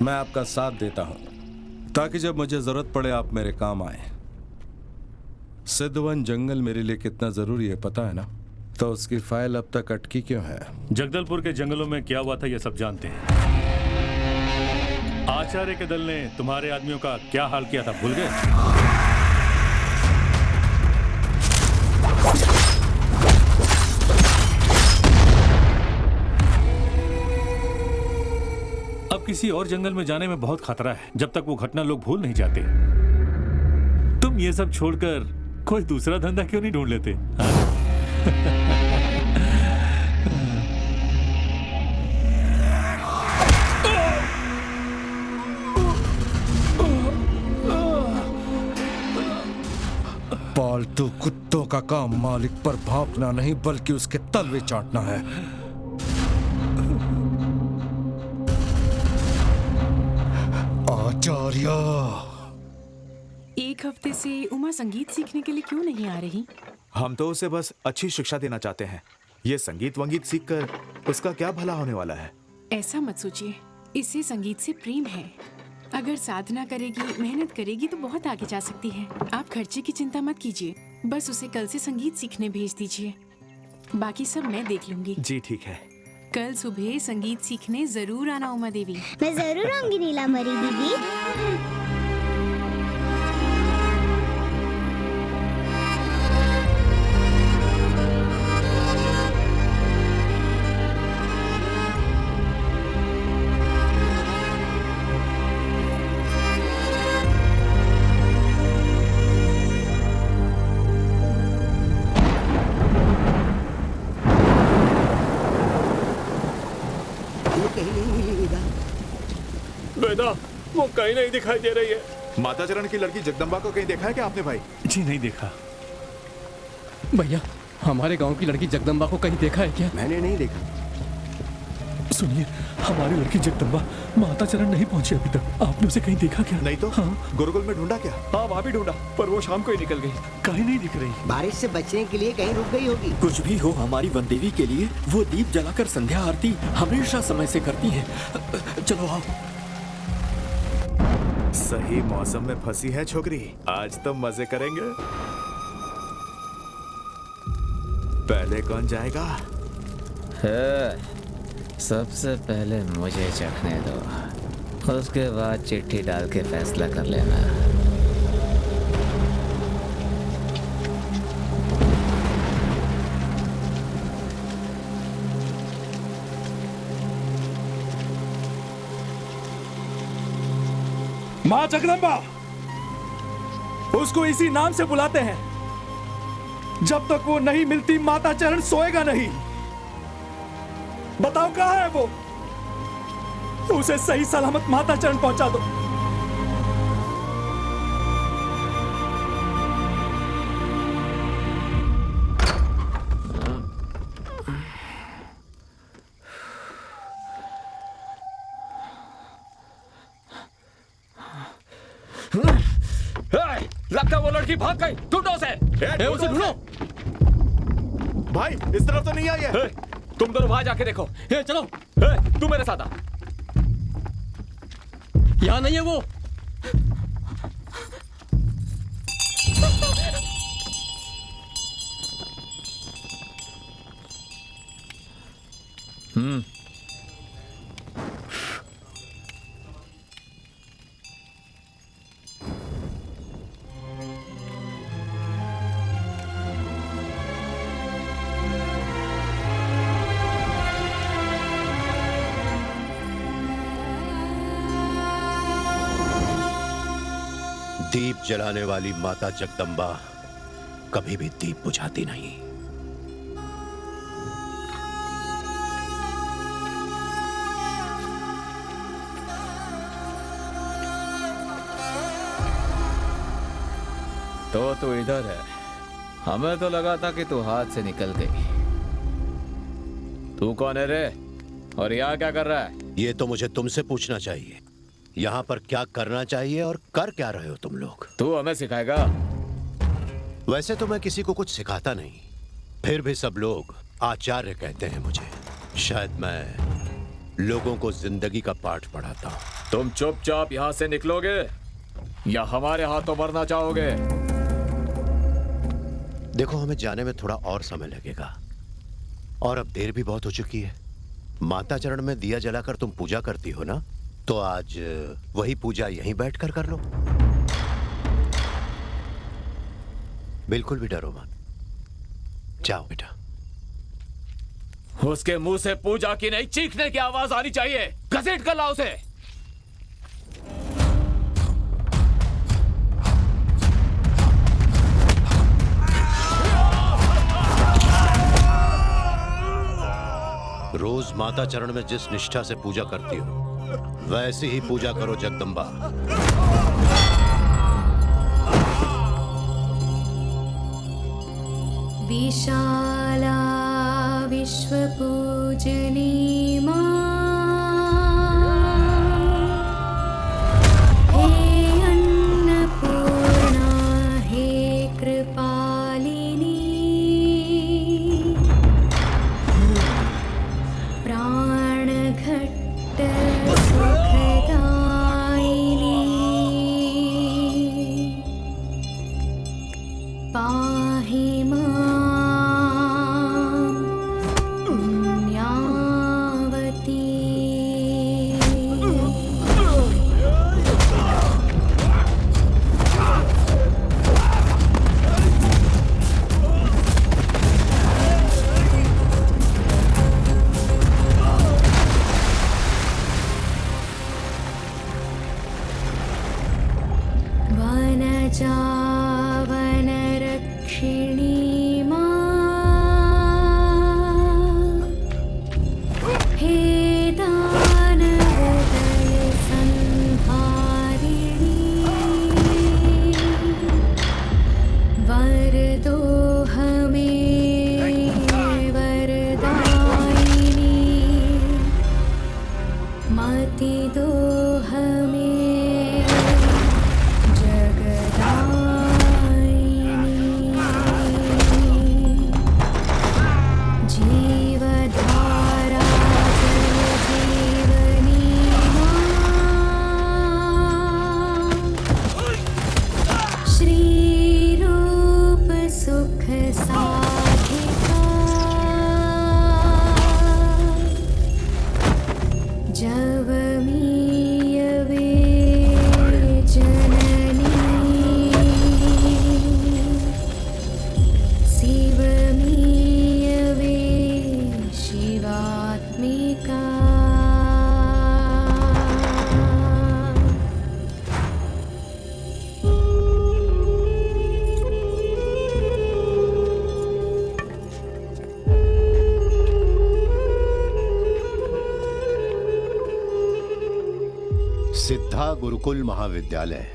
मैं आपका साथ देता हूं ताकि जब मुझे जरूरत पड़े आप मेरे काम आए। सिद्धवन जंगल मेरे लिए कितना जरूरी है पता है ना? तो उसकी फाइल अब तक अटकी क्यों है? जगदलपुर के जंगलों में क्या हुआ था ये सब जानते हैं। आचार्य के दल ने तुम्हारे आदमियों का क्या हाल किया था भूल गए? अब किसी और जंगल में जाने में बहुत खतरा है जब तक वो घटना लोग भूल नहीं जाते। तुम ये सब छोड़कर कोई दूसरा धंधा क्यों नहीं ढूंढ लेते? हाँ? पालतू कुत्तों का काम मालिक पर भौंकना नहीं बल्कि उसके तलवे चाटना है। आचार्य, एक हफ्ते से उमा संगीत सीखने के लिए क्यों नहीं आ रही? हम तो उसे बस अच्छी शिक्षा देना चाहते हैं। ये संगीत वंगीत सीखकर उसका क्या भला होने वाला है? ऐसा मत सोचिए, इसे संगीत से प्रेम है। अगर साधना करेगी, मेहनत करेगी तो बहुत आगे जा सकती है। आप खर्चे की चिंता मत कीजिए, बस उसे कल से संगीत सीखने भेज दीजिए। बाकी सब मैं देख लूंगी। जी ठीक है। कल सुबह संगीत सीखने जरूर आना उमा देवी। मैं जरूर आऊंगी नीलांबरी दीदी। बेटा, वो कहीं नहीं दिखाई दे रही है। माता चरण की लड़की जगदम्बा को कहीं देखा है क्या आपने भाई? जी नहीं देखा। भैया, हमारे गांव की लड़की जगदम्बा को कहीं देखा है क्या? मैंने नहीं देखा। सुनिए, हमारी लड़की जगदम्बा माता चरण नहीं पहुंची अभी तक। आपने उसे कहीं देखा क्या? नहीं तो। हाँ। गुरुकुल में ढूंढा क्या? हाँ, वहाँ भी ढूंढा, पर वो शाम को ही निकल गई। कहीं नहीं दिख रही। बारिश से बचने के लिए कहीं रुक गई होगी। कुछ भी हो, हमारी वनदेवी के लिए वो दीप जलाकर संध्या आरती हमेशा समय से करती है। चलो आओ। सही मौसम में फंसी है छोकरी, आज तो मजे करेंगे। पहले कौन जाएगा? सबसे पहले मुझे चखने दो, उसके बाद चिट्ठी डाल के फैसला कर लेना। माँ जगदम्बा, उसको इसी नाम से बुलाते हैं। जब तक वो नहीं मिलती माता चरण सोएगा नहीं। बताओ कहाँ है वो? उसे सही सलामत माता चरण पहुंचा दो। लगता वो लड़की भाग गई। ढूंढो उसे। उसे ढूंढो। भाई इस तरफ तो नहीं आई है। तुम दोनों वहां जाके देखो। चलो, तू मेरे साथ आ। यहाँ नहीं है वो। दीप जलाने वाली माता जगदम्बा कभी भी दीप बुझाती नहीं। तो तू इधर है। हमें तो लगा था कि तू हाथ से निकल गई। तू कौन है रे? और यहाँ क्या कर रहा है? ये तो मुझे तुमसे पूछना चाहिए। यहाँ पर क्या करना चाहिए और कर क्या रहे हो तुम लोग? तू हमें सिखाएगा? वैसे तो मैं किसी को कुछ सिखाता नहीं, फिर भी सब लोग आचार्य कहते हैं मुझे। शायद मैं लोगों को जिंदगी का पाठ पढ़ाता हूँ। तुम चुपचाप यहाँ से निकलोगे या हमारे हाथों मरना चाहोगे? देखो, हमें जाने में थोड़ा और समय लगेगा और अब देर भी बहुत हो चुकी है। माता चरण में दिया जलाकर तुम पूजा करती हो ना, तो आज वही पूजा यहीं बैठकर कर लो। बिल्कुल भी डरो मत। जाओ बेटा। उसके मुंह से पूजा की नहीं, चीखने की आवाज आनी चाहिए। घसीट कर लाओ उसे। रोज माता चरण में जिस निष्ठा से पूजा करती हो, वैसे ही पूजा करो जगदम्बा। विशाला विश्वपूजनी मां, हे अन्नपूर्णा हे कृपालिनी, प्राणघट्ट सुखदायिनी, पाहि मां पुण्यावती। वनजा वनरक्षिणी मां, हे दानवदय संहारिणी, वरदो हमें वरदायिनी, मति दो हमें जगदायिनी, जीवधारा जलजीवनी मां, श्रीरूप सुख साधिका, जवमीयवे जननी, शिवमीयवे शिवात्मिका। सिद्धा गुरुकुल महाविद्यालय।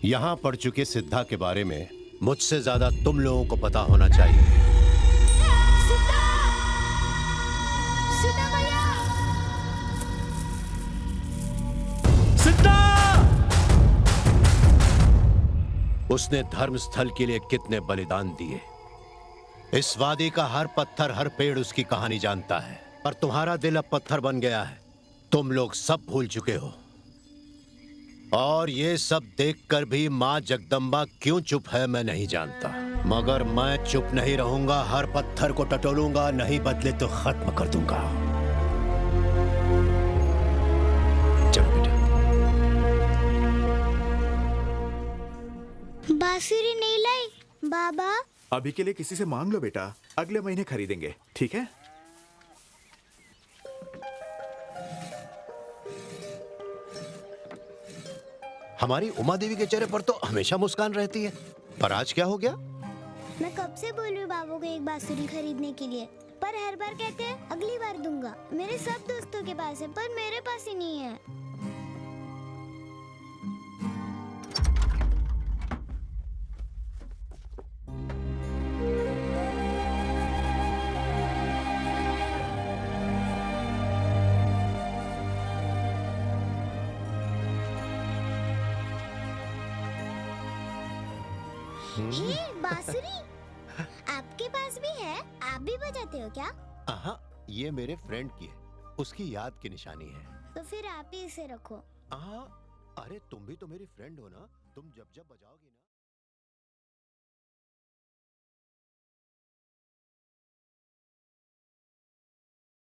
यहां पढ़ चुके सिद्धा के बारे में मुझसे ज्यादा तुम लोगों को पता होना चाहिए। उसने धर्म स्थल के लिए कितने बलिदान दिए। इस वादी का हर पत्थर, हर पेड़ उसकी कहानी जानता है। पर तुम्हारा दिल अब पत्थर बन गया है। तुम लोग सब भूल चुके हो। और ये सब देखकर भी माँ जगदम्बा क्यों चुप है मैं नहीं जानता, मगर मैं चुप नहीं रहूंगा। हर पत्थर को टटोलूंगा, नहीं बदले तो खत्म कर दूंगा। चलो बेटा। बांसुरी नहीं लाई बाबा? अभी के लिए किसी से मांग लो बेटा, अगले महीने खरीदेंगे, ठीक है? हमारी उमा देवी के चेहरे पर तो हमेशा मुस्कान रहती है, पर आज क्या हो गया? मैं कब से बोल रही हूँ बाबू को एक बांसुरी खरीदने के लिए, पर हर बार कहते हैं अगली बार दूंगा। मेरे सब दोस्तों के पास है, पर मेरे पास ही नहीं है। ये बांसुरी आपके पास भी है? आप भी बजाते हो क्या? हाँ, ये मेरे फ्रेंड की है। उसकी याद की निशानी है। तो फिर आप ही इसे रखो। हाँ, अरे तुम भी तो मेरी फ्रेंड हो ना, तुम जब जब बजाओगी ना।